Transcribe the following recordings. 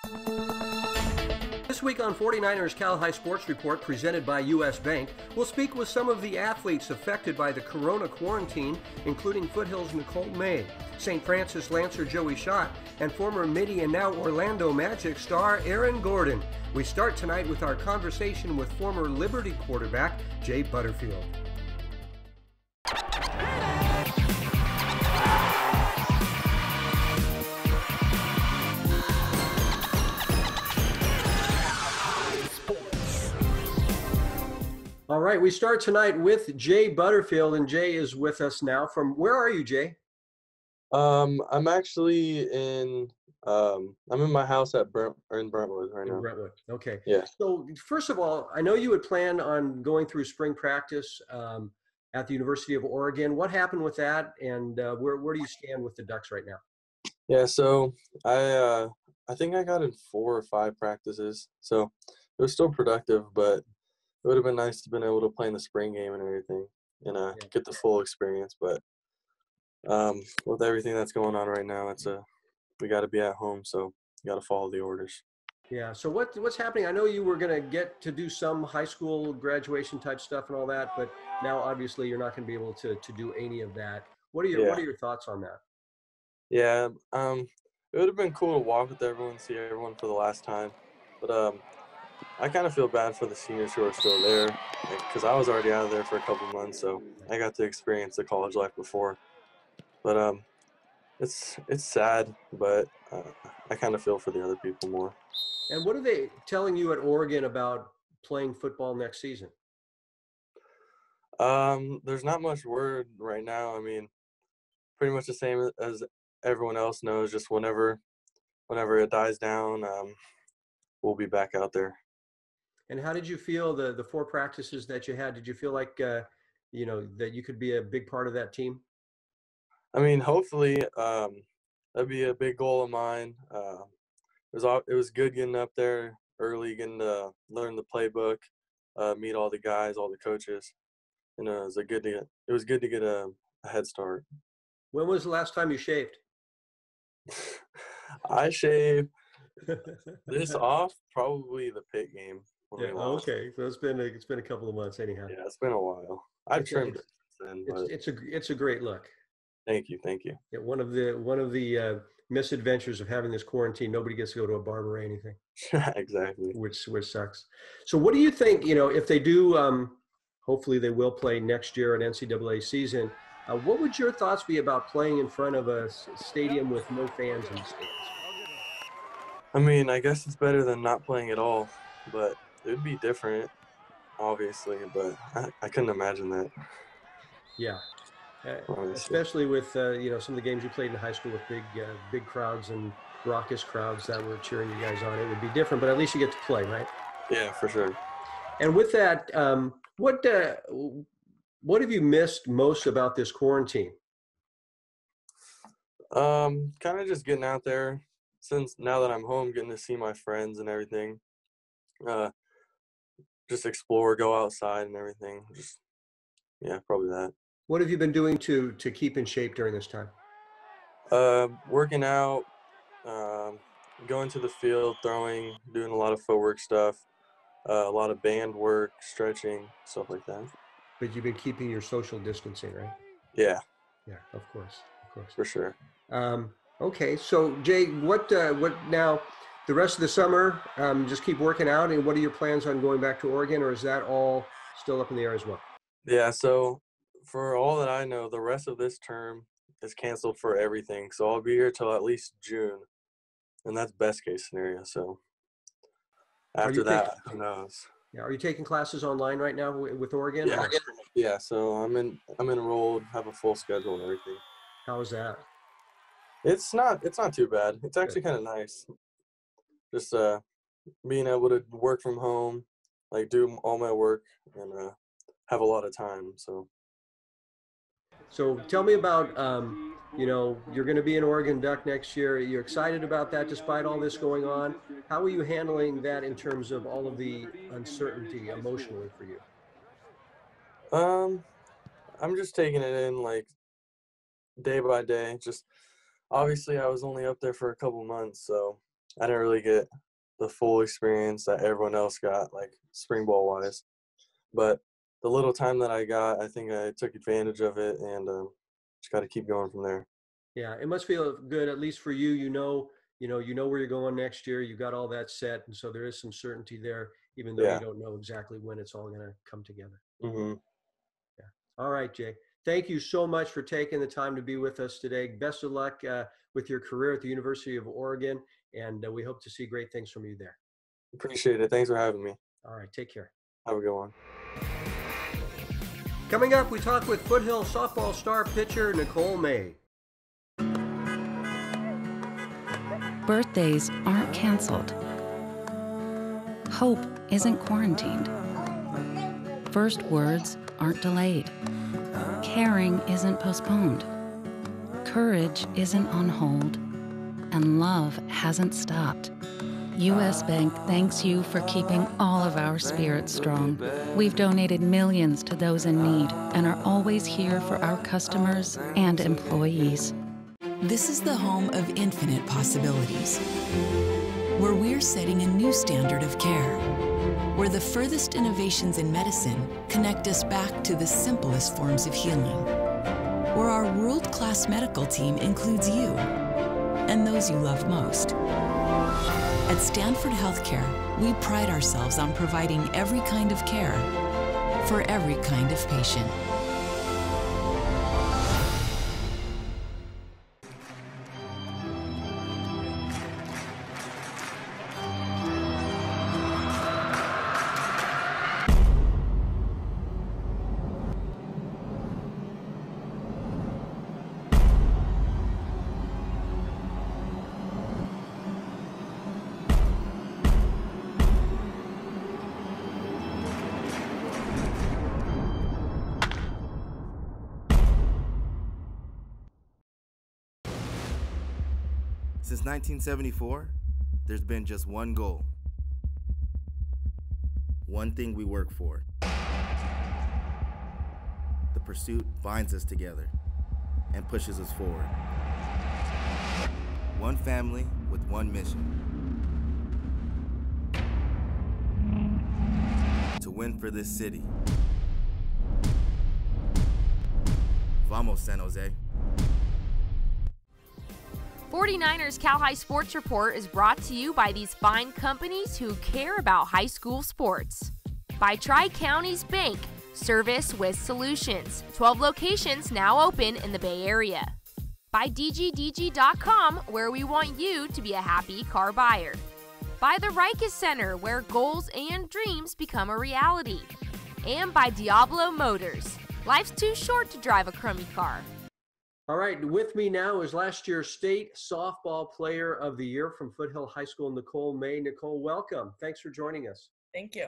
This week on 49ers Cal High Sports Report, presented by U.S. Bank, we'll speak with some of the athletes affected by the corona quarantine, including Foothill's Nicole May, St. Francis Lancer Joey Schott, and former Midi and now Orlando Magic star Aaron Gordon. We start tonight with our conversation with former Liberty quarterback Jay Butterfield. All right, we start tonight with Jay Butterfield, and Jay is with us now. From where are you, Jay? I'm actually I'm in my house in Brentwood right now. In Brentwood, okay. Yeah. So first of all, I know you had planned on going through spring practice at the University of Oregon. What happened with that, and where do you stand with the Ducks right now? Yeah, so I think I got in 4 or 5 practices, so it was still productive, but it would have been nice to have been able to play in the spring game and everything and get the full experience. But with everything that's going on right now, we got to be at home, so you got to follow the orders. Yeah. So what's happening? I know you were going to get to do some high school graduation type stuff and all that, but now obviously you're not going to be able to do any of that. What are your thoughts on that? Yeah. It would have been cool to walk with everyone, see everyone for the last time, but I kind of feel bad for the seniors who are still there because I was already out of there for a couple months, so I got to experience the college life before. But it's sad, but I kind of feel for the other people more. And what are they telling you at Oregon about playing football next season? There's not much word right now. I mean, pretty much the same as everyone else knows. Just whenever it dies down, we'll be back out there. And how did you feel the 4 practices that you had? Did you feel like that you could be a big part of that team? I mean, hopefully, that'd be a big goal of mine. It was good getting up there early, getting to learn the playbook, meet all the guys, all the coaches, and it was good to get a head start. When was the last time you shaved? I shaved this off probably the pit game. Yeah. Okay. So it's been a couple of months anyhow. Yeah, it's been a while. I've trimmed it since then, but it's a great look. Thank you. Yeah, one of the misadventures of having this quarantine, nobody gets to go to a barber or anything. Exactly. Which sucks. So what do you think, if they do, hopefully they will play next year an NCAA season, what would your thoughts be about playing in front of a stadium with no fans in the stands? I mean, I guess it's better than not playing at all, but it would be different, obviously, but I couldn't imagine that. Yeah. Especially with some of the games you played in high school with big crowds and raucous crowds that were cheering you guys on. It would be different, but at least you get to play, right? Yeah, for sure. And with that, what have you missed most about this quarantine? Kind of just getting out there. Since now that I'm home, getting to see my friends and everything. Just explore, go outside and everything. Probably that. What have you been doing to keep in shape during this time? Working out, going to the field, throwing, doing a lot of footwork stuff, a lot of band work, stretching, stuff like that. But you've been keeping your social distancing, right? Yeah. Yeah, of course. For sure. Okay, so Jay, what now? The rest of the summer, just keep working out, and what are your plans on going back to Oregon, or is that all still up in the air as well? Yeah, so for all that I know, the rest of this term is canceled for everything. So I'll be here till at least June, and that's best case scenario. So after that, who knows? Yeah, are you taking classes online right now with Oregon? Yeah, yeah. So I'm enrolled, have a full schedule and everything. How is that? It's not too bad. It's actually kind of nice. Just being able to work from home, like do all my work and have a lot of time. So tell me about you're going to be an Oregon Duck next year. You're excited about that despite all this going on. How are you handling that in terms of all of the uncertainty emotionally for you? I'm just taking it in like day by day. Just obviously I was only up there for a couple months, so I didn't really get the full experience that everyone else got, like spring ball wise. But the little time that I got, I think I took advantage of it, and just got to keep going from there. Yeah, it must feel good, at least for you. You know where you're going next year. You got all that set, and so there is some certainty there, even though you Yeah. don't know exactly when it's all going to come together. Hmm. Yeah. All right, Jay. Thank you so much for taking the time to be with us today. Best of luck with your career at the University of Oregon, and we hope to see great things from you there. Appreciate it. Thanks for having me. All right, take care. Have a good one. Coming up, we talk with Foothill softball star pitcher Nicole May. Birthdays aren't canceled. Hope isn't quarantined. First words aren't delayed. Caring isn't postponed. Courage isn't on hold. And love hasn't stopped. U.S. Bank thanks you for keeping all of our spirits strong. We've donated millions to those in need and are always here for our customers and employees. This is the home of infinite possibilities, where we're setting a new standard of care, where the furthest innovations in medicine connect us back to the simplest forms of healing, where our world-class medical team includes you and those you love most. At Stanford Healthcare, we pride ourselves on providing every kind of care for every kind of patient. Since 1974, there's been just one goal. One thing we work for. The pursuit binds us together and pushes us forward. One family with one mission. To win for this city. Vamos, San Jose. 49ers Cal High Sports Report is brought to you by these fine companies who care about high school sports. By Tri-Counties Bank, service with solutions. 12 locations now open in the Bay Area. By DGDG.com, where we want you to be a happy car buyer. By the Rikes Center, where goals and dreams become a reality. And by Diablo Motors. Life's too short to drive a crummy car. All right, with me now is last year's state softball player of the year from Foothill High School, Nicole May. Nicole, welcome. Thanks for joining us. Thank you.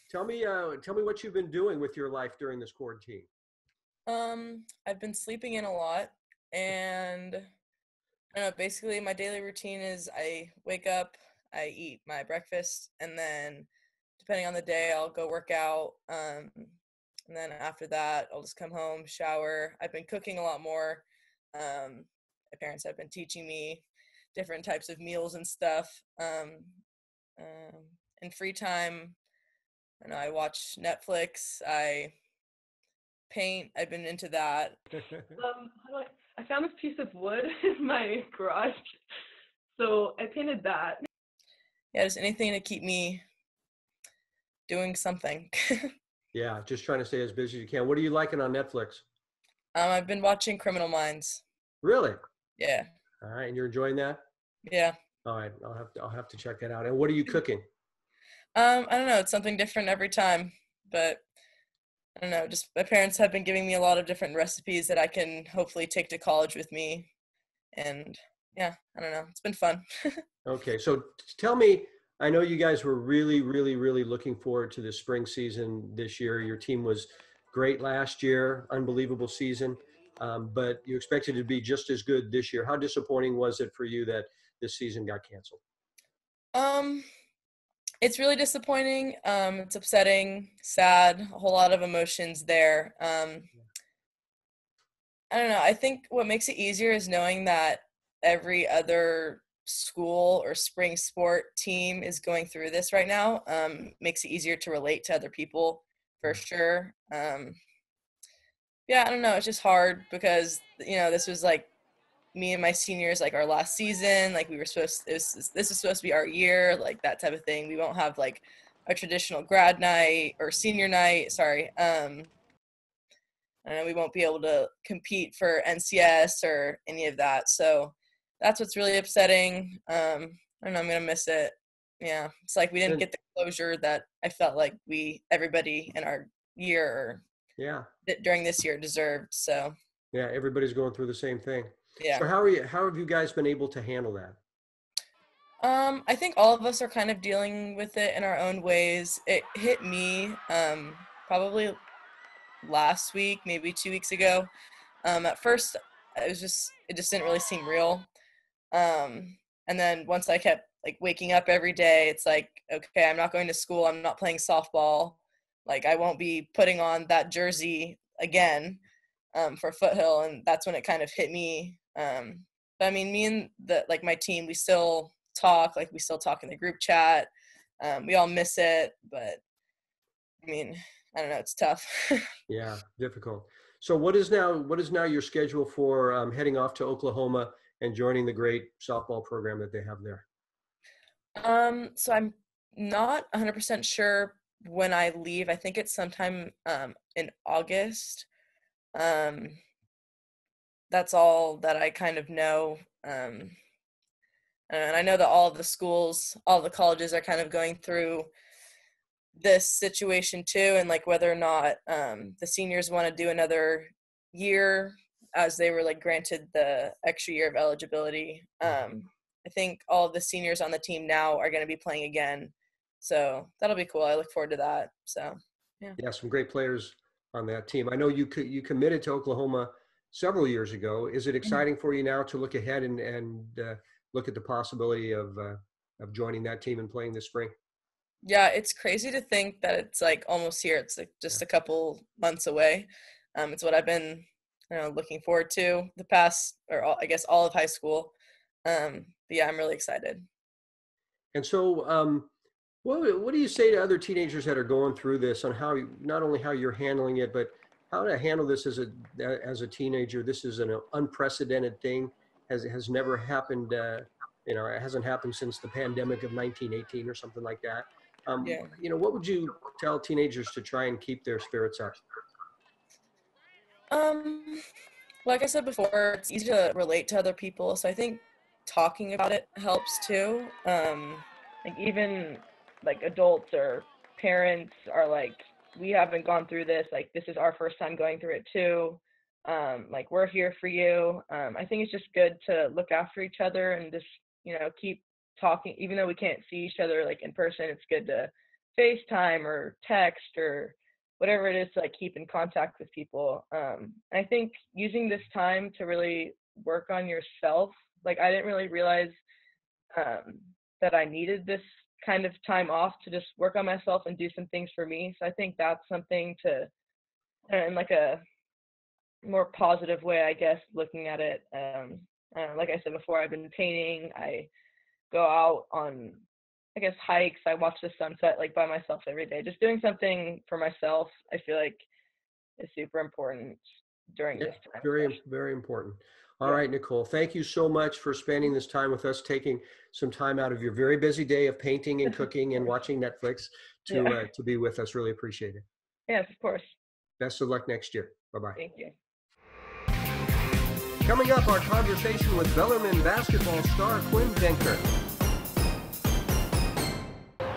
Tell me what you've been doing with your life during this quarantine. I've been sleeping in a lot, and I don't know, basically my daily routine is I wake up, I eat my breakfast, and then depending on the day, I'll go work out. And then after that, I'll just come home, shower. I've been cooking a lot more. My parents have been teaching me different types of meals and stuff. In free time, I watch Netflix. I paint. I've been into that. I found this piece of wood in my garage, so I painted that. Yeah, just anything to keep me doing something. Yeah, just trying to stay as busy as you can. What are you liking on Netflix? I've been watching Criminal Minds. Really? Yeah. All right, and you're enjoying that? Yeah. All right, I'll have to check that out. And what are you cooking? I don't know. It's something different every time, but I don't know. Just my parents have been giving me a lot of different recipes that I can hopefully take to college with me, and yeah, I don't know. It's been fun. Okay, so tell me. I know you guys were really, really, really looking forward to the spring season this year. Your team was great last year, unbelievable season, but you expected it to be just as good this year. How disappointing was it for you that this season got canceled? It's really disappointing. It's upsetting, sad, a whole lot of emotions there. I don't know. I think what makes it easier is knowing that every other school or spring sport team is going through this right now. Makes it easier to relate to other people for sure. Yeah, I don't know. It's just hard because, this was like me and my seniors, like our last season, like we were this is supposed to be our year, like that type of thing. We won't have like a traditional grad night or senior night. Sorry. I know we won't be able to compete for NCS or any of that. So that's what's really upsetting. I don't know, I'm going to miss it. Yeah. It's like we didn't get the closure that I felt like everybody in our year or during this year deserved. So yeah, everybody's going through the same thing. Yeah. So how have you guys been able to handle that? I think all of us are kind of dealing with it in our own ways. It hit me probably last week, maybe 2 weeks ago. At first, it just didn't really seem real. And then once I kept like waking up every day, it's like, okay, I'm not going to school. I'm not playing softball. Like I won't be putting on that jersey again for Foothill. And that's when it kind of hit me. But I mean, me and my team, we still talk, we still talk in the group chat. We all miss it, but I mean, I don't know, it's tough. Yeah, difficult. So what is now your schedule for heading off to Oklahoma and joining the great softball program that they have there? So I'm not 100% sure when I leave. I think it's sometime in August. That's all that I kind of know. And I know that all of the schools, all the colleges are kind of going through this situation too, and like whether or not the seniors want to do another year as they were like granted the extra year of eligibility. I think all of the seniors on the team now are going to be playing again. So that'll be cool. I look forward to that. So, yeah, some great players on that team. I know you committed to Oklahoma several years ago. Is it exciting for you now to look ahead and look at the possibility of joining that team and playing this spring? Yeah, it's crazy to think that it's like almost here. It's like just a couple months away. It's what I've been looking forward to the past, or I guess all of high school. But yeah, I'm really excited. And so what do you say to other teenagers that are going through this on how not only how you're handling it, but how to handle this as a teenager? This is an unprecedented thing. Has never happened. It hasn't happened since the pandemic of 1918 or something like that. What would you tell teenagers to try and keep their spirits up? Like I said before, it's easy to relate to other people. So I think talking about it helps too. Like even like adults or parents are like, we haven't gone through this. Like this is our first time going through it too. Like we're here for you. I think it's just good to look after each other and just, keep talking, even though we can't see each other like in person. It's good to FaceTime or text or whatever it is to like keep in contact with people. I think using this time to really work on yourself, like I didn't really realize that I needed this kind of time off to just work on myself and do some things for me. So I think that's something to, in like a more positive way, I guess, looking at it. Like I said before, I've been painting. I go out on, I guess, hikes. I watch the sunset like by myself every day. Just doing something for myself, I feel like is super important during this time. Very, very important. All right, Nicole, thank you so much for spending this time with us, taking some time out of your very busy day of painting and cooking and watching Netflix to be with us. Really appreciate it. Yes, of course. Best of luck next year. Bye-bye. Thank you. Coming up, our conversation with Bellarmine basketball star Quinn Denker.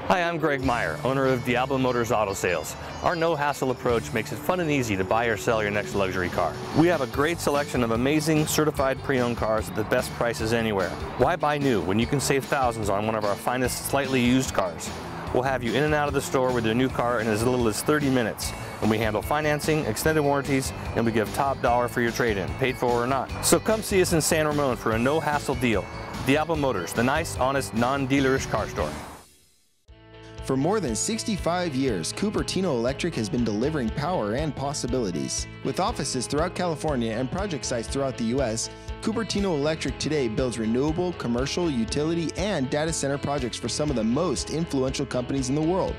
Hi, I'm Greg Meyer, owner of Diablo Motors Auto Sales. Our no-hassle approach makes it fun and easy to buy or sell your next luxury car. We have a great selection of amazing certified pre-owned cars at the best prices anywhere. Why buy new when you can save thousands on one of our finest slightly used cars? We'll have you in and out of the store with your new car in as little as 30 minutes. And we handle financing, extended warranties, and we give top dollar for your trade-in, paid for or not. So come see us in San Ramon for a no-hassle deal. Diablo Motors, the nice, honest, non-dealerish car store. For more than 65 years, Cupertino Electric has been delivering power and possibilities. With offices throughout California and project sites throughout the U.S., Cupertino Electric today builds renewable, commercial, utility, and data center projects for some of the most influential companies in the world.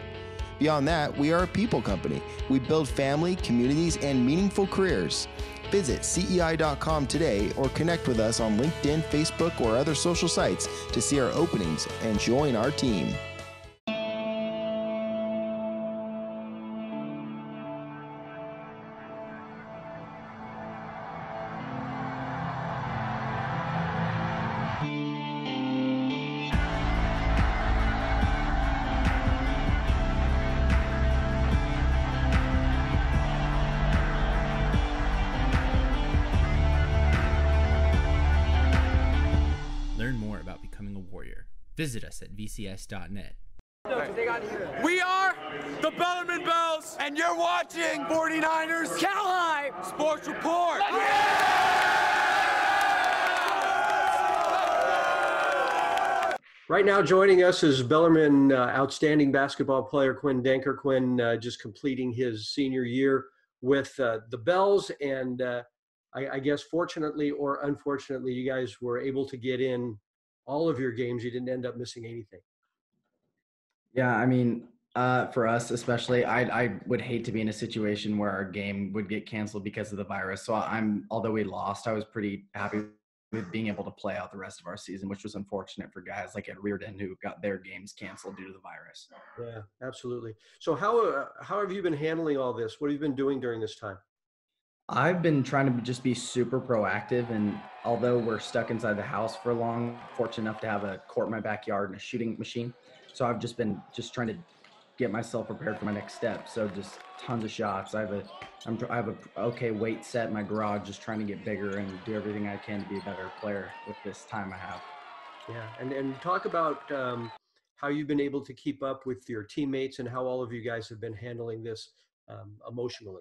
Beyond that, we are a people company. We build family, communities, and meaningful careers. Visit CEI.com today or connect with us on LinkedIn, Facebook, or other social sites to see our openings and join our team. Learn more about becoming a warrior. Visit us at vcs.net. We are the Bellarmine Bells, and you're watching 49ers Cal High Sports Report. Right now joining us is Bellarmine outstanding basketball player Quinn Danker. Quinn just completing his senior year with the Bells, and I guess fortunately or unfortunately, you guys were able to get in all of your games. You didn't end up missing anything. Yeah, I mean, for us especially, I would hate to be in a situation where our game would get canceled because of the virus. So although we lost, I was pretty happy with being able to play out the rest of our season, which was unfortunate for guys like at Reardon who got their games canceled due to the virus. Yeah, absolutely. So how have you been handling all this? What have you been doing during this time? I've been trying to just be super proactive, and although we're stuck inside the house for long, fortunate enough to have a court in my backyard and a shooting machine. So I've just been trying to get myself prepared for my next step. So just tons of shots. I have a okay weight set in my garage, just trying to get bigger and do everything I can to be a better player with this time I have. Yeah, and talk about how you've been able to keep up with your teammates and how all of you guys have been handling this emotionally.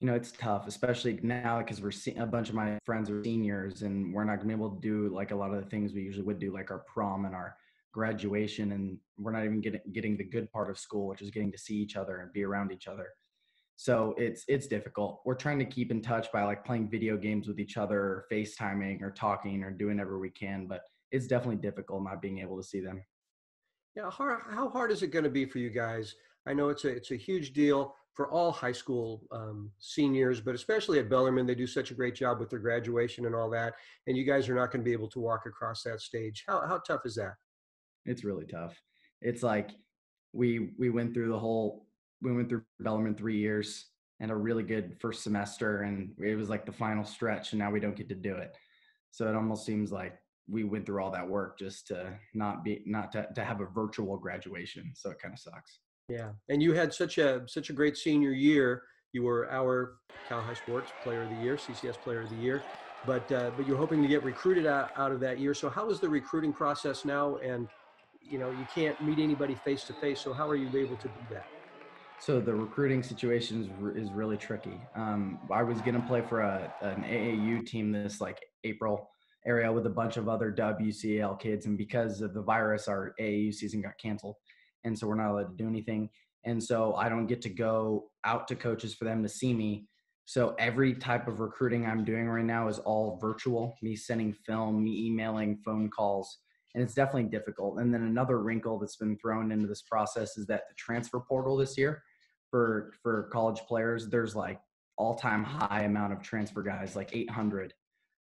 You know, it's tough, especially now because a bunch of my friends are seniors and we're not going to be able to do like a lot of the things we usually would do, like our prom and our graduation, and we're not even getting the good part of school, which is getting to see each other and be around each other. So it's difficult. We're trying to keep in touch by like playing video games with each other, or FaceTiming or talking or doing whatever we can, but it's definitely difficult not being able to see them. Yeah, how hard is it going to be for you guys? I know it's a huge deal for all high school seniors, but especially at Bellarmine, they do such a great job with their graduation and all that, and you guys are not going to be able to walk across that stage. How tough is that? It's really tough. It's like we went through Bellarmine 3 years and a really good first semester, and it was like the final stretch, and now we don't get to do it. So it almost seems like we went through all that work just to not to have a virtual graduation. So it kind of sucks. Yeah, and you had such a great senior year. You were our Cal High Sports Player of the Year, CCS Player of the Year, but you're hoping to get recruited out of that year. So how is the recruiting process now? And you know, you can't meet anybody face to face. So how are you able to do that? So the recruiting situation is really tricky. I was going to play for an AAU team this like April area with a bunch of other WCAL kids, and because of the virus, our AAU season got canceled. And so we're not allowed to do anything. And so I don't get to go out to coaches for them to see me. So every type of recruiting I'm doing right now is all virtual, me sending film, me emailing, phone calls, and it's definitely difficult. And then another wrinkle that's been thrown into this process is that the transfer portal this year for college players, there's like all-time high amount of transfer guys, like 800.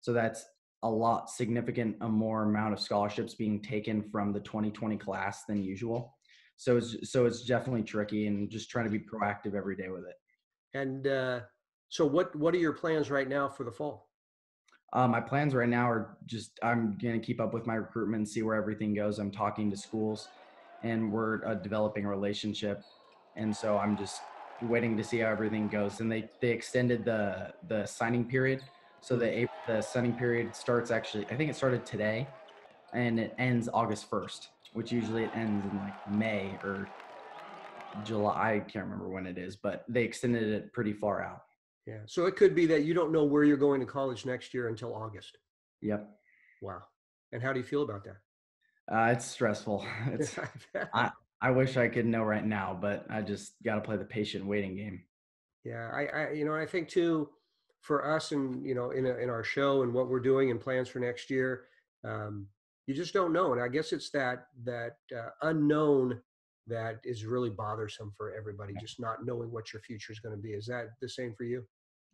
So that's a lot significant, a more amount of scholarships being taken from the 2020 class than usual. So it's definitely tricky, and just trying to be proactive every day with it. And so what are your plans right now for the fall? My plans right now are just, I'm going to keep up with my recruitment and see where everything goes. I'm talking to schools, and we're developing a relationship. And so I'm just waiting to see how everything goes. And they extended the signing period. So the signing period starts actually, I think it started today, and it ends August 1st. Which usually it ends in like May or July. I can't remember when it is, but they extended it pretty far out. Yeah. So it could be that you don't know where you're going to college next year until August. Yep. Wow. And how do you feel about that? It's stressful. I wish I could know right now, but I just got to play the patient waiting game. Yeah. I think too, for us, and you know, in our show and what we're doing and plans for next year, you just don't know. And I guess it's that unknown that is really bothersome for everybody, just not knowing what your future is going to be. Is that the same for you?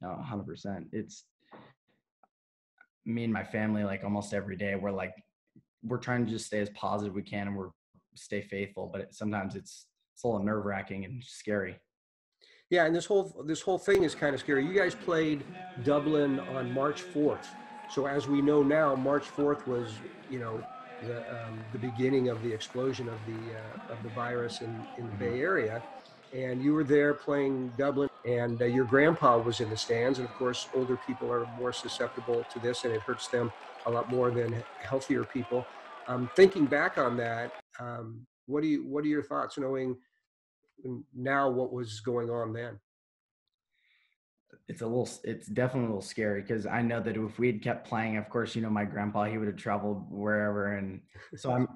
No, 100%. It's me and my family, like almost every day, we're trying to just stay as positive we can, and stay faithful, but sometimes it's a little nerve-wracking and scary. Yeah, and this whole thing is kind of scary. You guys played Dublin on March 4th. So as we know now, March 4th was, you know, the beginning of the explosion of the virus in the Bay Area. And you were there playing Dublin, and your grandpa was in the stands. And of course, older people are more susceptible to this, and it hurts them a lot more than healthier people. Thinking back on that, what are your thoughts, knowing now what was going on then? It's definitely a little scary, because I know that if we had kept playing, of course, you know, my grandpa, he would have traveled wherever. And so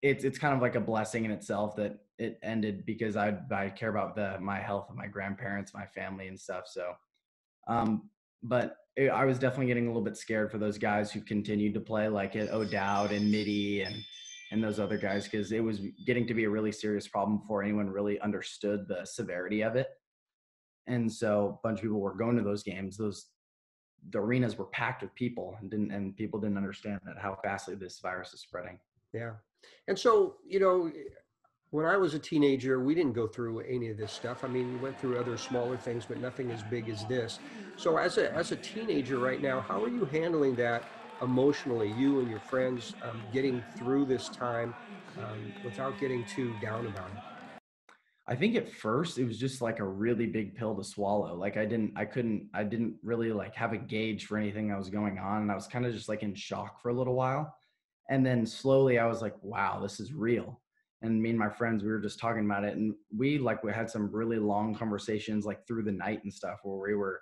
it's kind of like a blessing in itself that it ended, because I care about my health of my grandparents, my family and stuff. So, I was definitely getting a little bit scared for those guys who continued to play, like at O'Dowd and Mitty and those other guys, because it was getting to be a really serious problem before anyone really understood the severity of it. And so a bunch of people were going to those games. The arenas were packed with people, and people didn't understand how fastly this virus is spreading. Yeah. And so, you know, when I was a teenager, we didn't go through any of this stuff. I mean, we went through other smaller things, but nothing as big as this. So as a teenager right now, how are you handling that emotionally, you and your friends, getting through this time without getting too down about it? I think at first it was just like a really big pill to swallow. Like I didn't really like have a gauge for anything that was going on. And I was kind of just like in shock for a little while. And then slowly I was like, wow, this is real. And me and my friends, we were just talking about it. And we had some really long conversations like through the night and stuff, where we were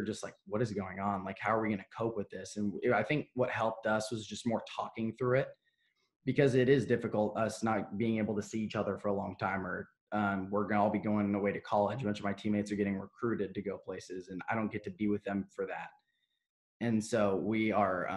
just like, what is going on? Like, how are we going to cope with this? And I think what helped us was just more talking through it, because it is difficult, us not being able to see each other for a long time, or we're going to all be going away to college. A bunch of my teammates are getting recruited to go places, and I don't get to be with them for that. And so we are,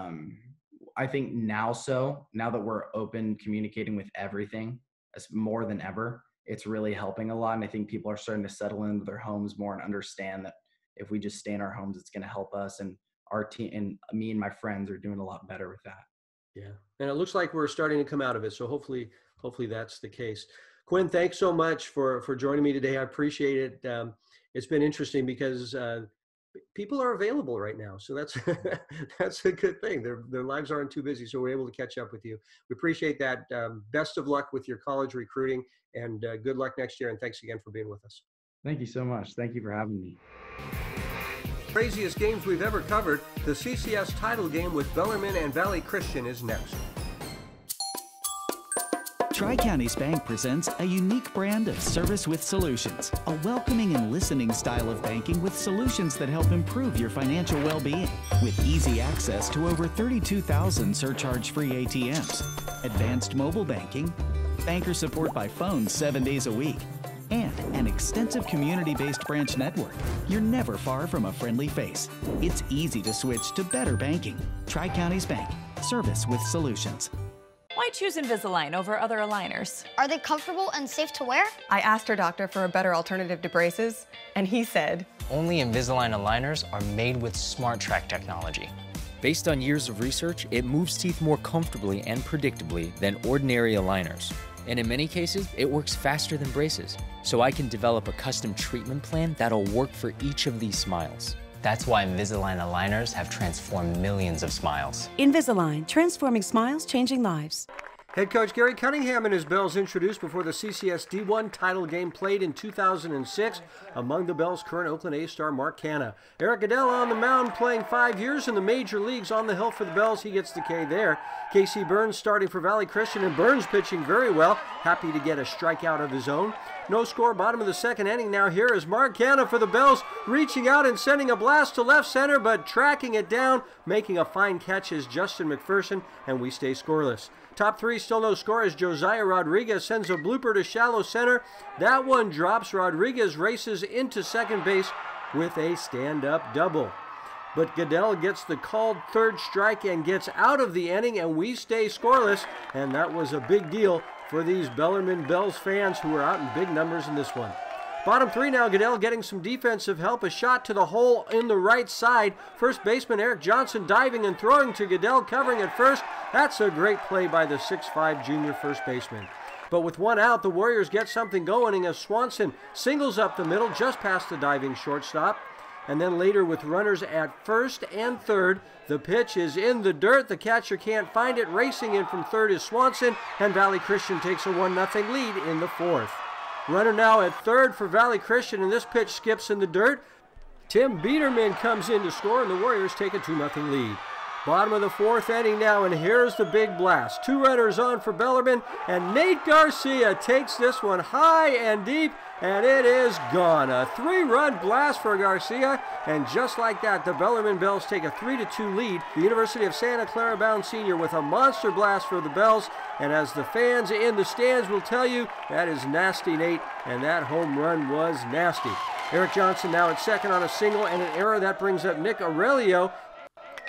I think now that we're open communicating with everything, as more than ever, it's really helping a lot. And I think people are starting to settle into their homes more and understand that if we just stay in our homes, it's going to help us. And our team, and me and my friends, are doing a lot better with that. Yeah. And it looks like we're starting to come out of it. So hopefully that's the case. Quinn, thanks so much for joining me today. I appreciate it. It's been interesting because people are available right now. So that's that's a good thing. Their lives aren't too busy, so we're able to catch up with you. We appreciate that. Best of luck with your college recruiting, and good luck next year. And thanks again for being with us. Thank you so much. Thank you for having me. Craziest games we've ever covered. The CCS title game with Bellarmine and Valley Christian is next. Tri-Counties Bank presents a unique brand of service with solutions, a welcoming and listening style of banking with solutions that help improve your financial well-being, with easy access to over 32,000 surcharge-free ATMs, advanced mobile banking, banker support by phone 7 days a week, and an extensive community-based branch network. You're never far from a friendly face. It's easy to switch to better banking. Tri-Counties Bank, service with solutions. Why choose Invisalign over other aligners? Are they comfortable and safe to wear? I asked her doctor for a better alternative to braces, and he said, only Invisalign aligners are made with SmartTrack technology. Based on years of research, it moves teeth more comfortably and predictably than ordinary aligners. And in many cases, it works faster than braces. So I can develop a custom treatment plan that'll work for each of these smiles. That's why Invisalign aligners have transformed millions of smiles. Invisalign, transforming smiles, changing lives. Head coach Gary Cunningham and his Bells introduced before the CCS D1 title game played in 2006 among the Bells' current Oakland A-star Mark Canha. Eric Adela on the mound playing 5 years in the major leagues on the hill for the Bells. He gets the K there. Casey Burns starting for Valley Christian, and Burns pitching very well. Happy to get a strikeout of his own. No score, bottom of the second inning. Now here is Mark Canha for the Bells, reaching out and sending a blast to left center, but tracking it down. Making a fine catch is Justin McPherson, and we stay scoreless. Top three, still no score as Josiah Rodriguez sends a blooper to shallow center. That one drops. Rodriguez races into second base with a stand-up double. but Goodell gets the called third strike and gets out of the inning, and we stay scoreless, and that was a big deal for these Bellarmine Bells fans who were out in big numbers in this one. Bottom 3 now, Goodell getting some defensive help. A shot to the hole in the right side. First baseman Eric Johnson diving and throwing to Goodell, covering at first. That's a great play by the 6'5" junior first baseman. But with one out, the Warriors get something going as Swanson singles up the middle just past the diving shortstop. And then later with runners at first and third, the pitch is in the dirt. The catcher can't find it. Racing in from third is Swanson, and Valley Christian takes a 1-0 lead in the fourth. Runner now at third for Valley Christian, and this pitch skips in the dirt. Tim Biederman comes in to score, and the Warriors take a 2-0 lead. Bottom of the fourth inning now, and here's the big blast. 2 runners on for Bellarmine, and Nate Garcia takes this one high and deep, and it is gone. A 3-run blast for Garcia, and just like that, the Bellarmine Bells take a 3-2 lead. The University of Santa Clara bound senior with a monster blast for the Bells, and as the fans in the stands will tell you, that is nasty, Nate, and that home run was nasty. Eric Johnson now at second on a single and an error. That brings up Nick Aurelio.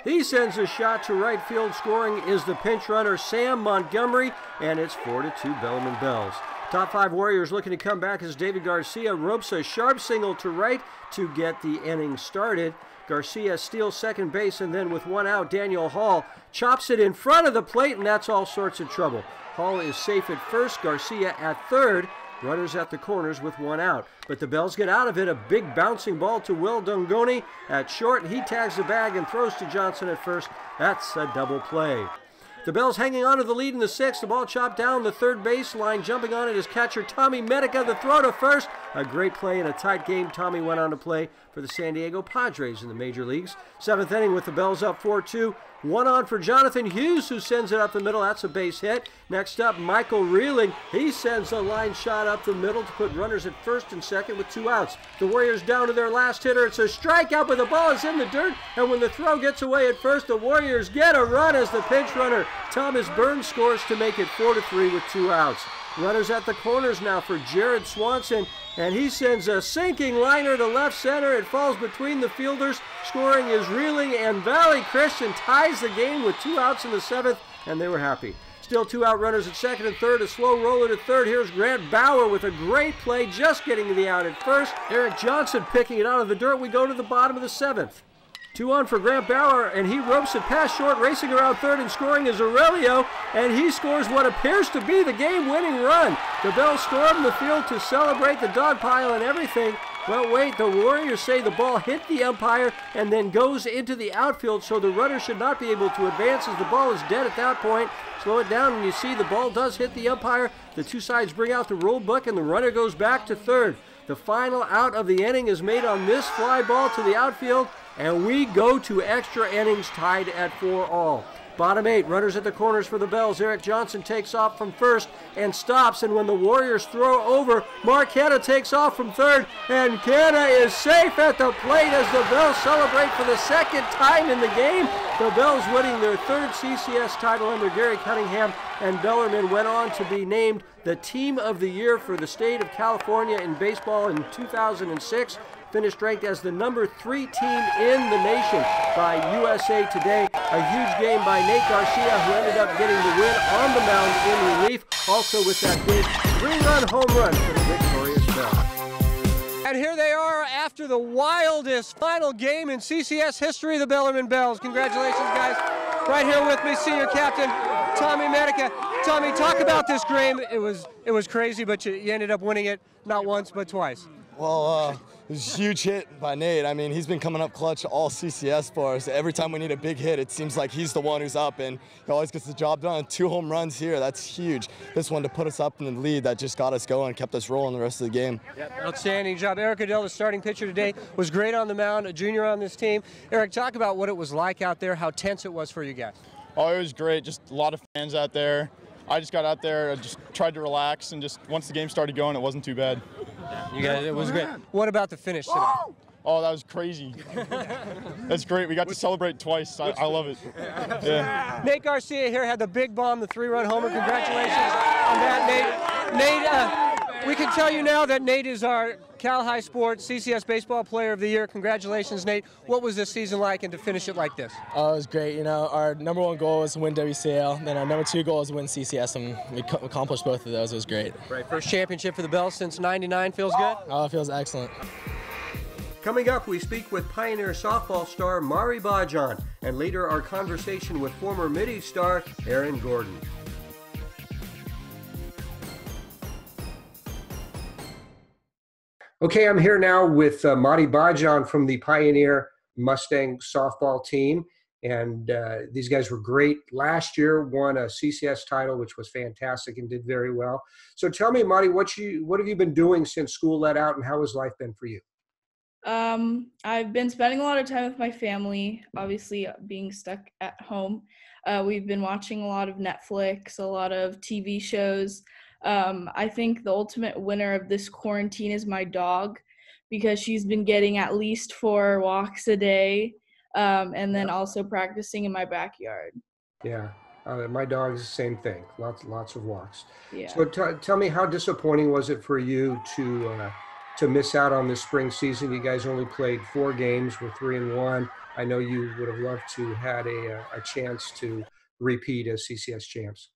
He sends a shot to right field. Scoring is the pinch runner Sam Montgomery, and it's 4-2 Bellarmine Bells. Top 5 Warriors looking to come back as David Garcia ropes a sharp single to right to get the inning started. Garcia steals second base, and then with one out, Daniel Hall chops it in front of the plate, and that's all sorts of trouble. Hall is safe at first, Garcia at third. Runners at the corners with one out. But the Bells get out of it. A big bouncing ball to Will Dungoni at short. He tags the bag and throws to Johnson at first. That's a double play. The Bells hanging on to the lead in the sixth. The ball chopped down the third baseline. Jumping on it is catcher Tommy Medica. The throw to first. A great play in a tight game. Tommy went on to play for the San Diego Padres in the major leagues. Seventh inning with the Bells up 4-2. One on for Jonathan Hughes, who sends it up the middle. That's a base hit. Next up, Michael Reeling. He sends a line shot up the middle to put runners at first and second with 2 outs. The Warriors down to their last hitter. It's a strikeout, but the ball is in the dirt. And when the throw gets away at first, the Warriors get a run as the pinch runner Thomas Burns scores to make it 4-3 with 2 outs. Runners at the corners now for Jared Swanson, and he sends a sinking liner to left center. It falls between the fielders. Scoring is Reeling, and Valley Christian ties the game with 2 outs in the seventh, and they were happy. Still 2 out runners at second and third. A slow roller to third. Here's Grant Bauer with a great play, just getting to the out at first. Eric Johnson picking it out of the dirt. We go to the bottom of the seventh. 2 on for Grant Bauer, and he ropes it past short, racing around third, and scoring is Aurelio, and he scores what appears to be the game-winning run. The Bells storm the field to celebrate the dog pile and everything. But wait, the Warriors say the ball hit the umpire and then goes into the outfield, so the runner should not be able to advance as the ball is dead at that point. Slow it down, and you see the ball does hit the umpire. The 2 sides bring out the rule book, and the runner goes back to third. The final out of the inning is made on this fly ball to the outfield, and we go to extra innings tied at 4-all. Bottom 8, runners at the corners for the Bells. Eric Johnson takes off from first and stops, and when the Warriors throw over, Mark Hanna takes off from third, and Hanna is safe at the plate as the Bells celebrate for the second time in the game. The Bells winning their 3rd CCS title under Gary Cunningham, and Bellarmine went on to be named the Team of the Year for the state of California in baseball in 2006. Finished ranked as the number 3 team in the nation by USA Today. A huge game by Nate Garcia, who ended up getting the win on the mound in relief, also with that big 3-run home run for the victorious Bells. And here they are after the wildest final game in CCS history, the Bellarmine Bells. Congratulations, guys. Right here with me, senior captain Tommy Medica. Tommy, talk about this game. It was crazy, but you ended up winning it not once but twice. Well, it was a huge hit by Nate. I mean, he's been coming up clutch all CCS for us. Every time we need a big hit, it seems like he's the one who's up, and he always gets the job done. 2 home runs here, that's huge. This one to put us up in the lead, that just got us going, kept us rolling the rest of the game. Yep. Outstanding job. Eric Goodell, the starting pitcher today, was great on the mound, a junior on this team. Eric, talk about what it was like out there, how tense it was for you guys. Oh, it was great. Just a lot of fans out there. I just got out there, I just tried to relax, and just once the game started going, it wasn't too bad. You guys, it was great. What about the finish today? Oh, that was crazy. That's great. We got to celebrate twice. I love it. Yeah. Nate Garcia here had the big bomb, the 3-run homer. Congratulations on that, Nate. Nate, We can tell you now that Nate is our Cal High Sports CCS Baseball Player of the Year. Congratulations, Nate. What was this season like, and to finish it like this? Oh, it was great. You know, our number one goal was to win WCL. Then our number two goal was to win CCS, and we accomplished both of those. It was great. Right, first championship for the Bells since '99. Feels good? Oh, it feels excellent. Coming up, we speak with Pioneer softball star Mari Bajan, and later our conversation with former Midi star Aaron Gordon. Okay, I'm here now with Mari Bajan from the Pioneer Mustang softball team, and these guys were great. Last year, won a CCS title, which was fantastic and did very well. So tell me, Mari, what have you been doing since school let out, and how has life been for you? I've been spending a lot of time with my family, obviously being stuck at home. We've been watching a lot of Netflix, a lot of TV shows. I think the ultimate winner of this quarantine is my dog, because she's been getting at least 4 walks a day, and then also practicing in my backyard. Yeah, my dog is the same thing. Lots of walks. Yeah. So tell me, how disappointing was it for you to miss out on this spring season? You guys only played 4 games, were 3-1. I know you would have loved to had a chance to repeat as CCS champs.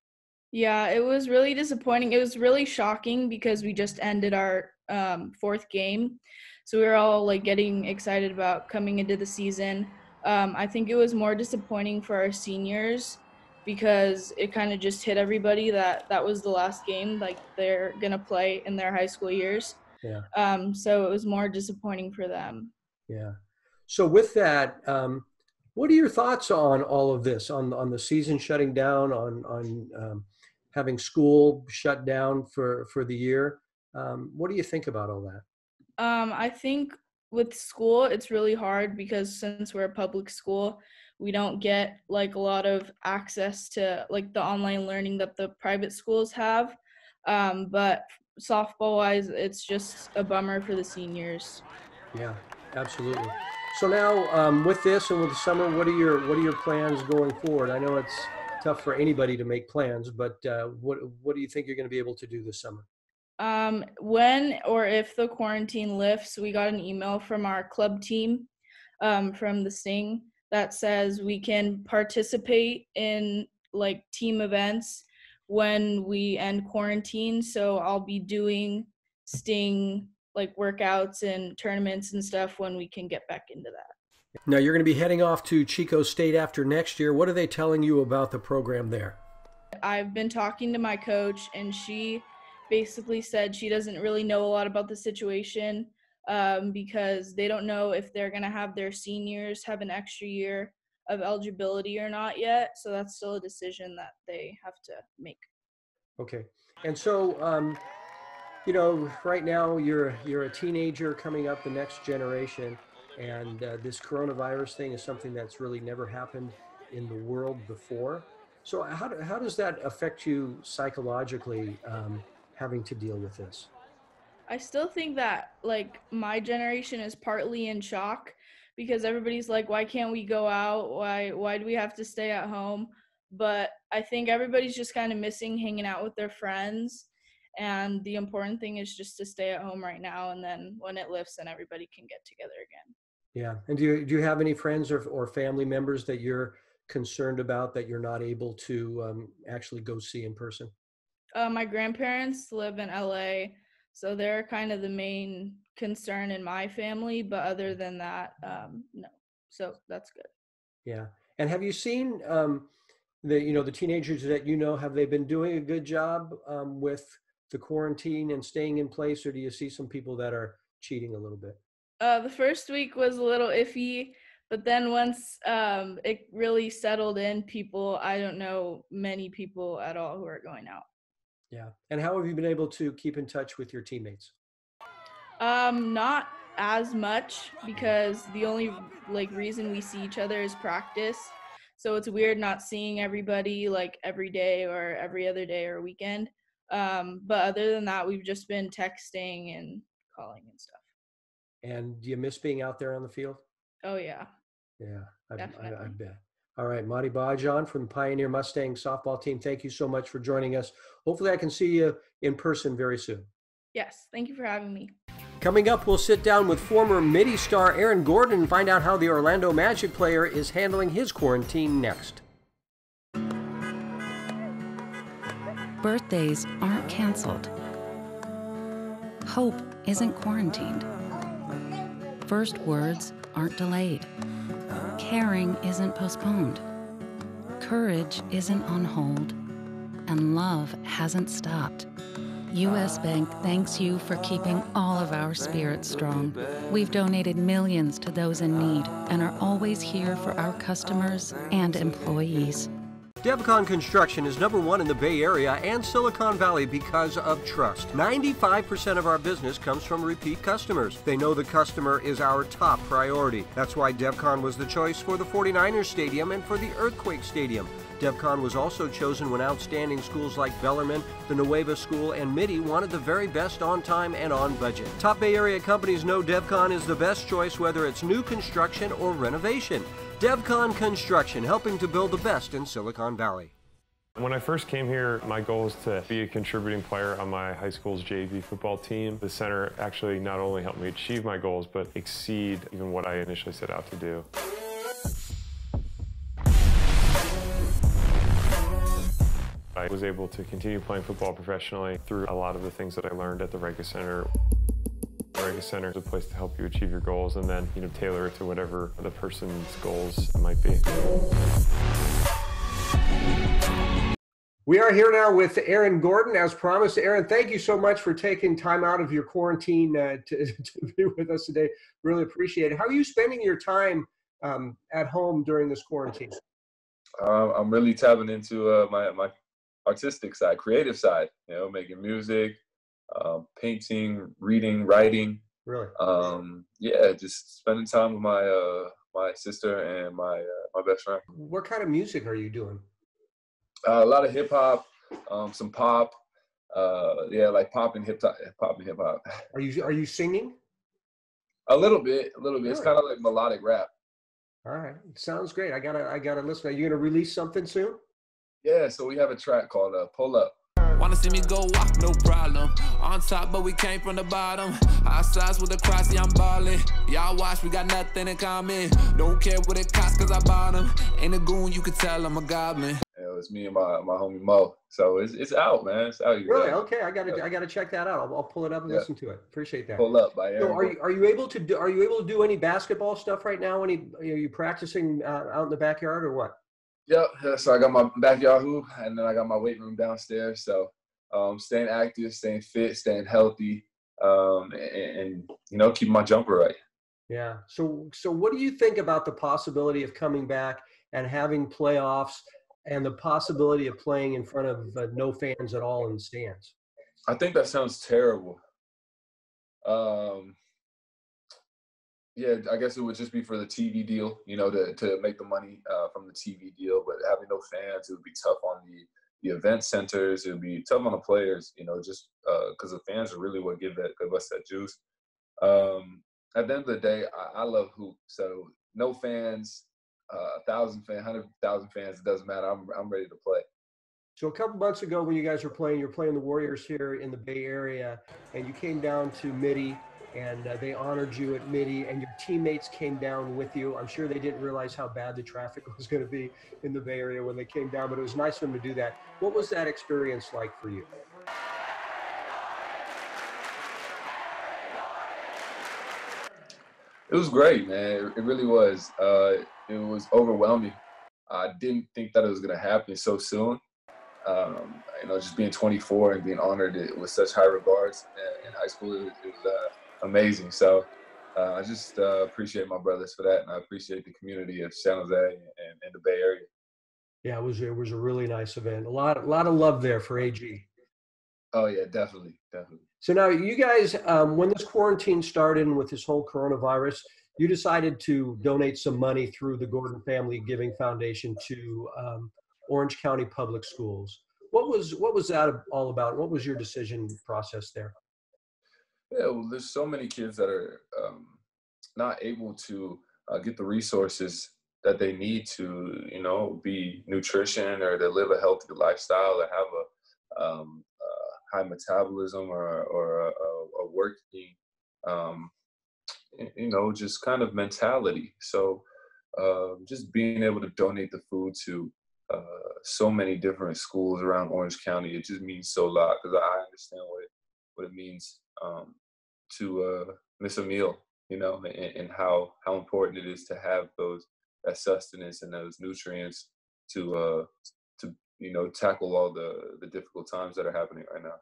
Yeah, it was really disappointing. It was really shocking because we just ended our 4th game. So we were all like getting excited about coming into the season. I think it was more disappointing for our seniors because it kind of just hit everybody that was the last game like they're going to play in their high school years. Yeah. So it was more disappointing for them. Yeah. So with that, what are your thoughts on all of this, on the season shutting down, on having school shut down for the year? What do you think about all that? I think with school, it's really hard because since we're a public school, we don't get like a lot of access to like the online learning that the private schools have. But softball wise, it's just a bummer for the seniors. Yeah, absolutely. So now with this and with the summer, what are your plans going forward? I know it's tough for anybody to make plans, but what do you think you're going to be able to do this summer? When or if the quarantine lifts, we got an email from our club team from the Sting that says we can participate in like team events when we end quarantine. So I'll be doing Sting like workouts and tournaments and stuff when we can get back into that. Now you're going to be heading off to Chico State after next year. What are they telling you about the program there? I've been talking to my coach, and she basically said she doesn't really know a lot about the situation because they don't know if they're going to have their seniors have an extra year of eligibility or not yet. So that's still a decision that they have to make. Okay. And so, you know, right now you're a teenager coming up, the next generation, and this coronavirus thing is something that's really never happened in the world before. So how does that affect you psychologically, having to deal with this? I still think that like my generation is partly in shock because everybody's like, why can't we go out? Why do we have to stay at home? But I think everybody's just kind of missing hanging out with their friends. And the important thing is just to stay at home right now. And then when it lifts, then everybody can get together again. Yeah. And do you have any friends or family members that you're concerned about that you're not able to actually go see in person? My grandparents live in LA, so they're kind of the main concern in my family. But other than that, no. So that's good. Yeah. And have you seen the teenagers that have they been doing a good job with the quarantine and staying in place, or do you see some people that are cheating a little bit? The first week was a little iffy, but then once it really settled in, I don't know many people at all who are going out. Yeah. And how have you been able to keep in touch with your teammates? Not as much because the only reason we see each other is practice. So it's weird not seeing everybody like every day or every other day or weekend. But other than that, we've just been texting and calling and stuff. And do you miss being out there on the field? Oh, yeah. Yeah, I bet. All right, Mari Bajan from Pioneer Mustang softball team, thank you so much for joining us. Hopefully I can see you in person very soon. Yes, thank you for having me. Coming up, we'll sit down with former Midi star Aaron Gordon and find out how the Orlando Magic player is handling his quarantine next. Birthdays aren't canceled. Hope isn't quarantined. First words aren't delayed. Caring isn't postponed. Courage isn't on hold. And love hasn't stopped. U.S. Bank thanks you for keeping all of our spirits strong. We've donated millions to those in need and are always here for our customers and employees. Devcon Construction is #1 in the Bay Area and Silicon Valley because of trust. 95% of our business comes from repeat customers. They know the customer is our top priority. That's why Devcon was the choice for the 49ers Stadium and for the Earthquake Stadium. Devcon was also chosen when outstanding schools like Bellarmine, the Nueva School, and Midi wanted the very best on time and on budget. Top Bay Area companies know Devcon is the best choice whether it's new construction or renovation. Devcon Construction, helping to build the best in Silicon Valley. When I first came here, my goal was to be a contributing player on my high school's JV football team. The center actually not only helped me achieve my goals, but exceed even what I initially set out to do. I was able to continue playing football professionally through a lot of the things that I learned at the Rega Center. The Rega Center is a place to help you achieve your goals and then, tailor it to whatever the person's goals might be. We are here now with Aaron Gordon. As promised, Aaron, thank you so much for taking time out of your quarantine to be with us today. Really appreciate it. How are you spending your time at home during this quarantine? I'm really tapping into my artistic side, creative side, making music, painting, reading, writing. Really? Yeah, just spending time with my sister and my best friend. What kind of music are you doing? A lot of hip hop, some pop. Yeah, like pop and hip hop. Are you singing? A little bit. Really? It's kind of like melodic rap. All right, sounds great. I gotta listen. Are you gonna release something soon? Yeah, so we have a track called "Pull Up." Wanna see me go walk, no problem. On top, but we came from the bottom. Outsides with the cross, yeah, I'm ballin'. Y'all watch, we got nothing in common. Don't care what it costs, cause I bought them. Ain't a goon, you can tell I'm a goblin. It's me and my homie Mo. So it's out, man. It's out. Really? Okay, I gotta check that out. I'll pull it up and listen to it. Appreciate that. Pull Up by Aaron. So are you able to do any basketball stuff right now? Are you practicing out in the backyard or what? Yep. So I got my backyard hoop, and then I got my weight room downstairs. So staying active, staying fit, staying healthy, and keeping my jumper right. Yeah. So what do you think about the possibility of coming back and having playoffs and the possibility of playing in front of no fans at all in the stands? I think that sounds terrible. Yeah, I guess it would just be for the TV deal, to make the money from the TV deal. But having no fans, it would be tough on the event centers. It would be tough on the players, just because the fans are really what give us that juice. At the end of the day, I love hoop. So no fans, 1,000 fans, 100,000 fans, it doesn't matter. I'm ready to play. So a couple months ago when you guys were playing, you're playing the Warriors here in the Bay Area, and you came down to Midi, and they honored you at Midi, and your teammates came down with you. I'm sure they didn't realize how bad the traffic was going to be in the Bay Area when they came down, but it was nice of them to do that. What was that experience like for you? It was great, man. It really was. It was overwhelming. I didn't think that it was going to happen so soon. Just being 24 and being honored with such high regards in high school, it was amazing. So I just appreciate my brothers for that, and I appreciate the community of San Jose and the Bay Area. Yeah, it was a really nice event. A lot of love there for AG. Oh yeah, definitely. So now you guys, when this quarantine started and with this whole coronavirus, you decided to donate some money through the Gordon Family Giving Foundation to Orange County Public Schools. What was that all about? What was your decision process there? Yeah, well, there's so many kids that are not able to get the resources that they need to, be nutrition or to live a healthy lifestyle, to have high metabolism or a working, just kind of mentality. So just being able to donate the food to so many different schools around Orange County, it just means so a lot, because I understand what it means to miss a meal, and how important it is to have that sustenance and those nutrients to tackle all the difficult times that are happening right now.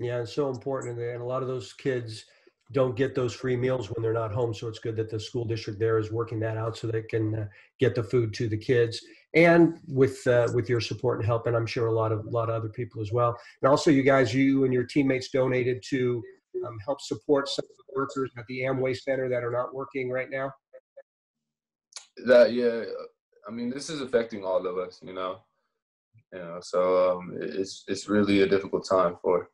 Yeah, it's so important, and a lot of those kids don't get those free meals when they're not home. So it's good that the school district there is working that out so they can get the food to the kids, and with your support and help, and I'm sure a lot of other people as well. And also, you and your teammates donated to help support some of the workers at the Amway Center that are not working right now. I mean, this is affecting all of us, So it's really a difficult time for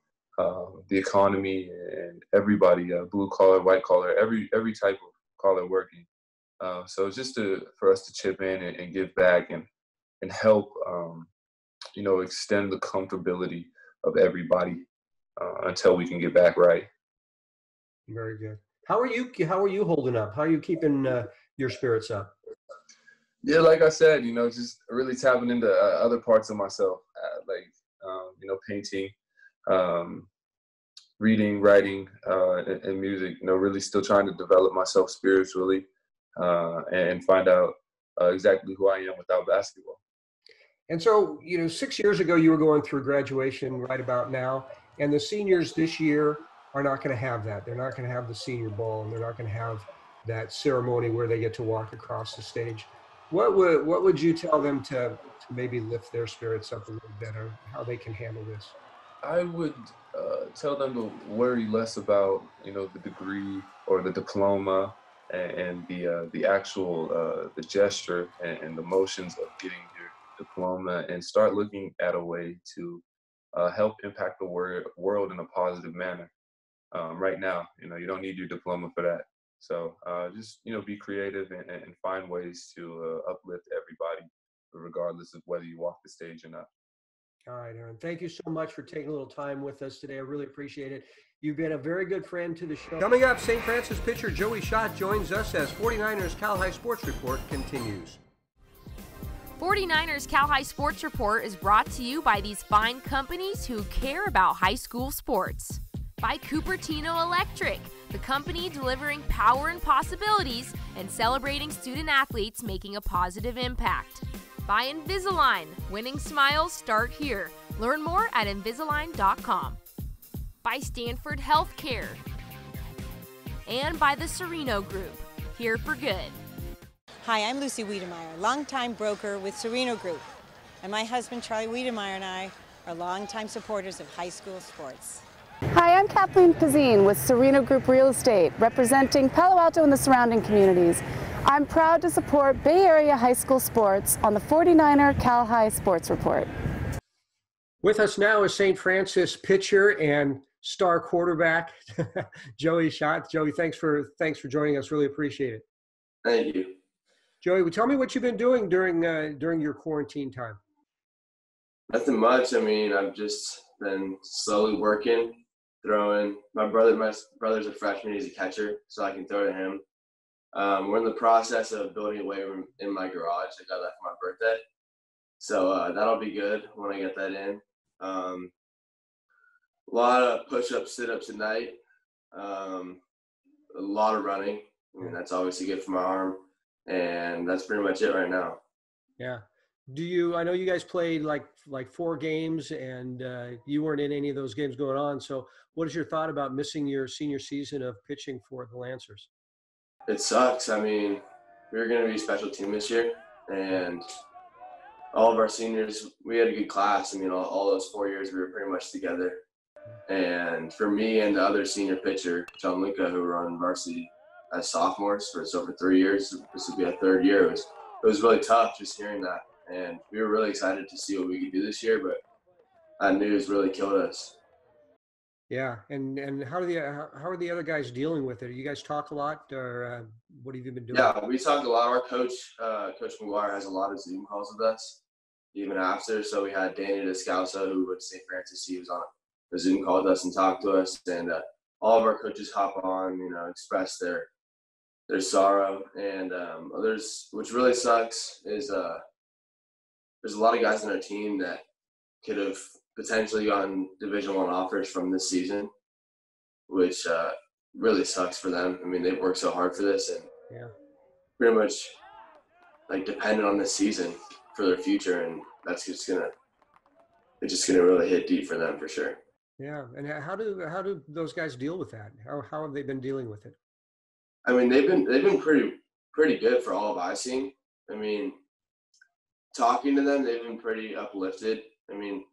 the economy and everybody, blue collar, white collar, every type of collar working. So it's just for us to chip in and give back and help, extend the comfortability of everybody until we can get back right. Very good. How are you holding up? How are you keeping your spirits up? Yeah, like I said, just really tapping into other parts of myself, like painting, reading, writing, and music. Really still trying to develop myself spiritually and find out exactly who I am without basketball. And so, 6 years ago, you were going through graduation right about now, and the seniors this year are not going to have that. They're not going to have the senior ball, and they're not going to have that ceremony where they get to walk across the stage. What would you tell them to maybe lift their spirits up a little bit, or how they can handle this? I would tell them to worry less about the degree or the diploma and the actual the gesture and the motions of getting your diploma, and start looking at a way to help impact the world in a positive manner. Right now, you don't need your diploma for that. So just, be creative and find ways to uplift everybody, regardless of whether you walk the stage or not. All right, Aaron, thank you so much for taking a little time with us today. I really appreciate it. You've been a very good friend to the show. Coming up, St. Francis pitcher Joey Schott joins us as 49ers Cal High Sports Report continues. 49ers Cal High Sports Report is brought to you by these fine companies who care about high school sports. By Cupertino Electric, the company delivering power and possibilities and celebrating student athletes making a positive impact. By Invisalign, winning smiles start here. Learn more at Invisalign.com. By Stanford Healthcare. And by the Sereno Group, here for good. Hi, I'm Lucy Wiedemeyer, longtime broker with Sereno Group. And my husband, Charlie Wiedemeyer, and I are longtime supporters of high school sports. Hi, I'm Kathleen Pazine with Sereno Group Real Estate, representing Palo Alto and the surrounding communities. I'm proud to support Bay Area high school sports on the 49er Cal High Sports Report. With us now is St. Francis pitcher and star quarterback Joey Schott. Joey, thanks for joining us. Really appreciate it. Thank you. Joey, tell me what you've been doing during your quarantine time. Nothing much. I mean, I've just been slowly working, throwing. My brother's a freshman. He's a catcher, so I can throw to him. We're in the process of building a weight room in my garage. I got that for my birthday. So that'll be good when I get that in. A lot of push-ups, sit-ups at night. A lot of running. I mean, that's obviously good for my arm. And that's pretty much it right now. Yeah. I know you guys played like 4 games, and you weren't in any of those games going on. So what is your thought about missing your senior season of pitching for the Lancers? It sucks. I mean, we were going to be a special team this year, and all of our seniors, we had a good class. I mean, all those 4 years we were pretty much together. And for me and the other senior pitcher, John Linka, who were on varsity as sophomores for 3 years, this would be our 3rd year. It was really tough just hearing that. And we were really excited to see what we could do this year, but that news really killed us. Yeah, and how are the other guys dealing with it? You guys talk a lot, or what have you been doing? Yeah, we talked a lot. Our coach, Coach McGuire, has a lot of Zoom calls with us, even after. So we had Danny Descalso, who went to St. Francis. He was a Zoom call with us and talk to us, and all of our coaches hop on, express their sorrow. And which really sucks is there's a lot of guys on our team that could have potentially gotten Division I offers from this season, which really sucks for them. I mean, they've worked so hard for this, and pretty much like dependent on this season for their future, and it's just gonna really hit deep for them for sure. Yeah, and how do those guys deal with that? How have they been dealing with it? I mean, they've been pretty good for all of I've seen. I mean, talking to them, they've been pretty uplifted. I mean,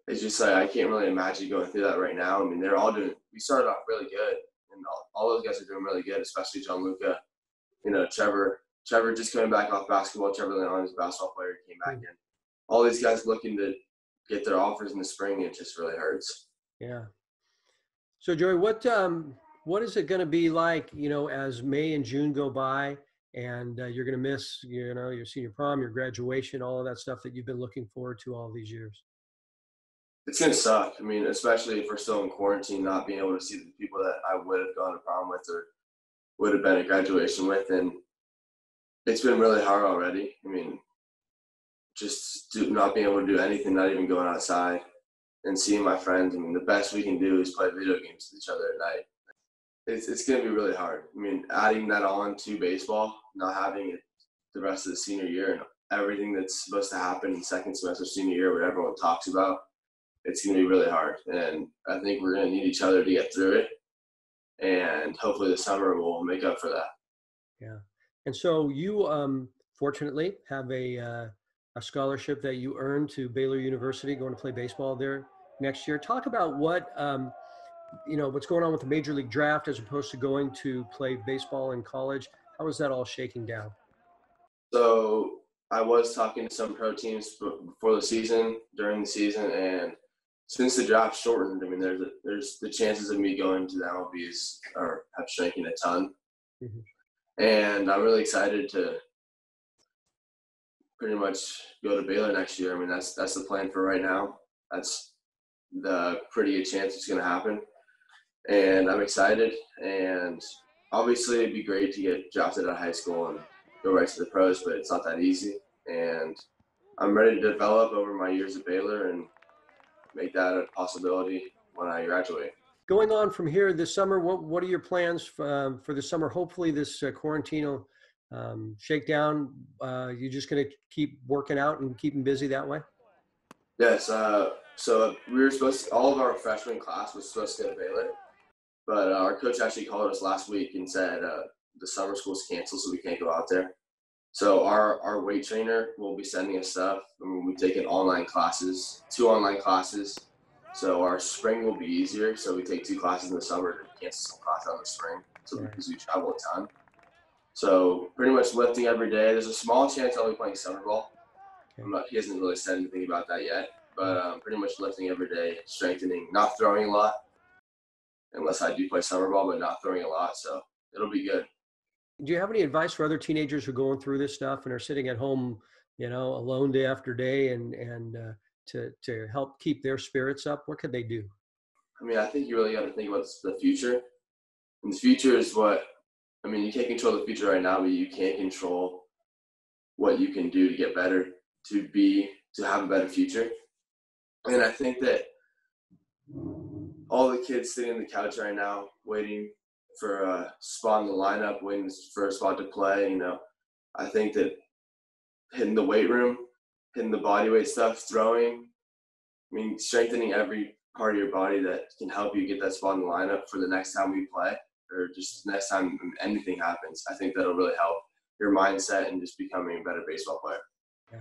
it's just like I can't really imagine going through that right now. I mean, they're all doing. We started off really good, and all those guys are doing really good, especially Gianluca. Trevor just coming back off basketball. Trevor Leon is a basketball player, came back in. All these guys looking to get their offers in the spring, it just really hurts. Yeah. So Joey, what is it going to be like, as May and June go by, and you're going to miss, your senior prom, your graduation, all of that stuff that you've been looking forward to all these years? It's going to suck. I mean, especially if we're still in quarantine, not being able to see the people that I would have gone to prom with or would have been at graduation with. And it's been really hard already. I mean, just not being able to do anything, not even going outside and seeing my friends. I mean, the best we can do is play video games with each other at night. It's going to be really hard. I mean, adding that on to baseball, not having it the rest of the senior year and everything that's supposed to happen in second semester senior year, what everyone talks about, it's going to be really hard. And I think we're going to need each other to get through it. And hopefully the summer will make up for that. Yeah. And so you fortunately have a scholarship that you earned to Baylor University, going to play baseball there next year. Talk about what's going on with the Major League Draft as opposed to going to play baseball in college. How is that all shaking down? So I was talking to some pro teams before the season, during the season, and since the draft shortened, I mean, there's the chances of me going to the MLBs have shrinking a ton. Mm-hmm. And I'm really excited to pretty much go to Baylor next year. I mean, that's the plan for right now. That's the pretty good chance it's going to happen. And I'm excited. And obviously it'd be great to get drafted out of high school and go right to the pros, but it's not that easy. And I'm ready to develop over my years at Baylor and make that a possibility when I graduate. Going on from here this summer, what are your plans for the summer? Hopefully this quarantine will shake down. You're just going to keep working out and keep them busy that way? Yes. So we were all of our freshman class was supposed to go to Baylor, but our coach actually called us last week and said the summer school's canceled, so we can't go out there. So our weight trainer will be sending us stuff. I mean, we've taken 2 online classes. So our spring will be easier. So we take 2 classes in the summer to cancel some classes in the spring. So because we travel a ton. So pretty much lifting every day. There's a small chance I'll be playing summer ball. He hasn't really said anything about that yet. But pretty much lifting every day, strengthening, not throwing a lot. Unless I do play summer ball, but not throwing a lot. So it'll be good. Do you have any advice for other teenagers who are going through this stuff and are sitting at home, alone day after day and to help keep their spirits up? What could they do? I mean, I think you really got to think about the future. And the future is you can't control the future right now, but you can control what you can do to get better, to have a better future. And I think that all the kids sitting on the couch right now, waiting for a spot in the lineup, waiting for a spot to play, I think that hitting the weight room, hitting the body weight stuff, throwing, strengthening every part of your body that can help you get that spot in the lineup for the next time we play or just next time anything happens. I think that'll really help your mindset and just becoming a better baseball player. Yeah.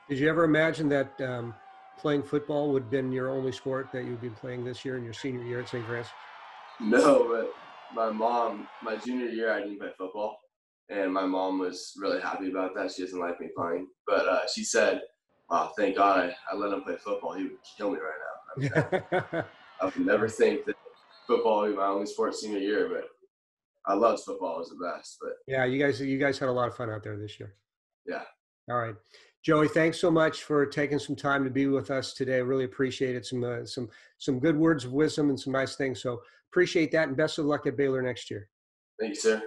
Did you ever imagine that playing football would have been your only sport that you'd be playing this year in your senior year at St. Francis? No, but my junior year, I didn't play football, and my mom was really happy about that. She doesn't like me playing, but she said, "Wow, thank God I let him play football. He would kill me right now." I would never think that football would be my only sport senior year, but I loved football. It was the best. But yeah, you guys had a lot of fun out there this year. Yeah. All right. Joey, thanks so much for taking some time to be with us today. Really appreciate it. Some good words of wisdom and some nice things. So appreciate that, and best of luck at Baylor next year. Thank you, sir.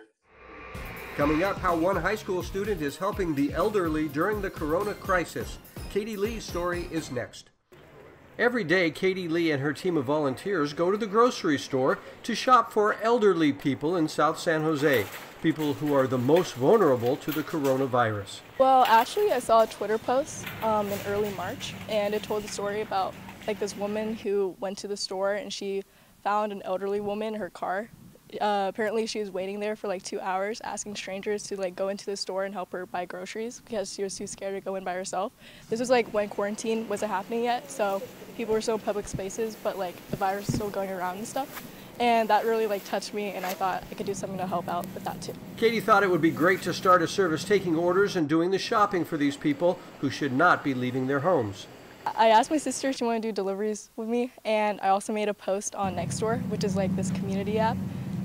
Coming up, how one high school student is helping the elderly during the corona crisis. Katie Lee's story is next. Every day, Katie Lee and her team of volunteers go to the grocery store to shop for elderly people in South San Jose, people who are the most vulnerable to the coronavirus. Well, actually, I saw a Twitter post in early March, and it told the story about this woman who went to the store and she found an elderly woman in her car. Apparently she was waiting there for 2 hours asking strangers to go into the store and help her buy groceries because she was too scared to go in by herself. This was when quarantine wasn't happening yet, so people were still in public spaces, but the virus was still going around and stuff. And that really touched me, and I thought I could do something to help out with that too. Katie thought it would be great to start a service taking orders and doing the shopping for these people who should not be leaving their homes. I asked my sister if she wanted to do deliveries with me, and I also made a post on Nextdoor, which is this community app.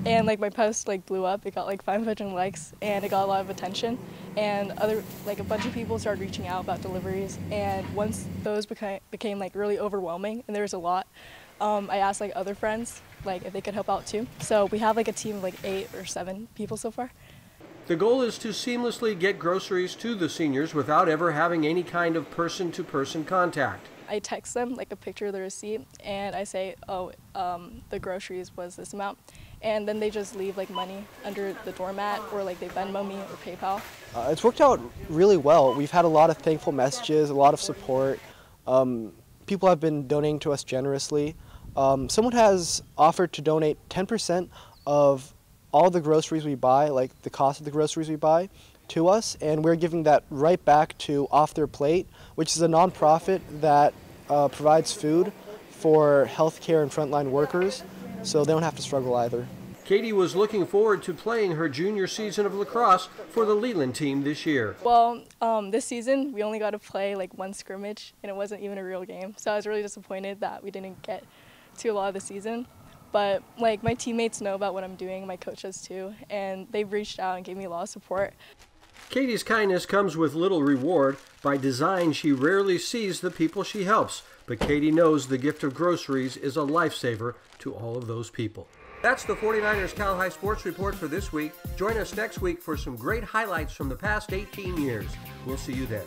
And my post blew up. It got 500 likes, and it got a lot of attention. And a bunch of people started reaching out about deliveries. And once those became really overwhelming, and there was a lot, I asked other friends if they could help out too. So we have a team of 8 or 7 people so far. The goal is to seamlessly get groceries to the seniors without ever having any kind of person-to-person contact. I text them a picture of the receipt, and I say, the groceries was this amount. And then they just leave money under the doormat, or they Venmo me or PayPal. It's worked out really well. We've had a lot of thankful messages, a lot of support. People have been donating to us generously. Someone has offered to donate 10% of all the groceries we buy, the cost of the groceries we buy, to us, and we're giving that right back to Off Their Plate, which is a nonprofit that provides food for healthcare and frontline workers, so they don't have to struggle either. Katie was looking forward to playing her junior season of lacrosse for the Leland team this year. Well, this season we only got to play one scrimmage, and it wasn't even a real game, so I was really disappointed that we didn't get to a lot of the season. But my teammates know about what I'm doing, my coach does too, and they've reached out and gave me a lot of support. Katie's kindness comes with little reward. By design, she rarely sees the people she helps, but Katie knows the gift of groceries is a lifesaver to all of those people. That's the 49ers Cal High Sports Report for this week. Join us next week for some great highlights from the past 18 years. We'll see you then.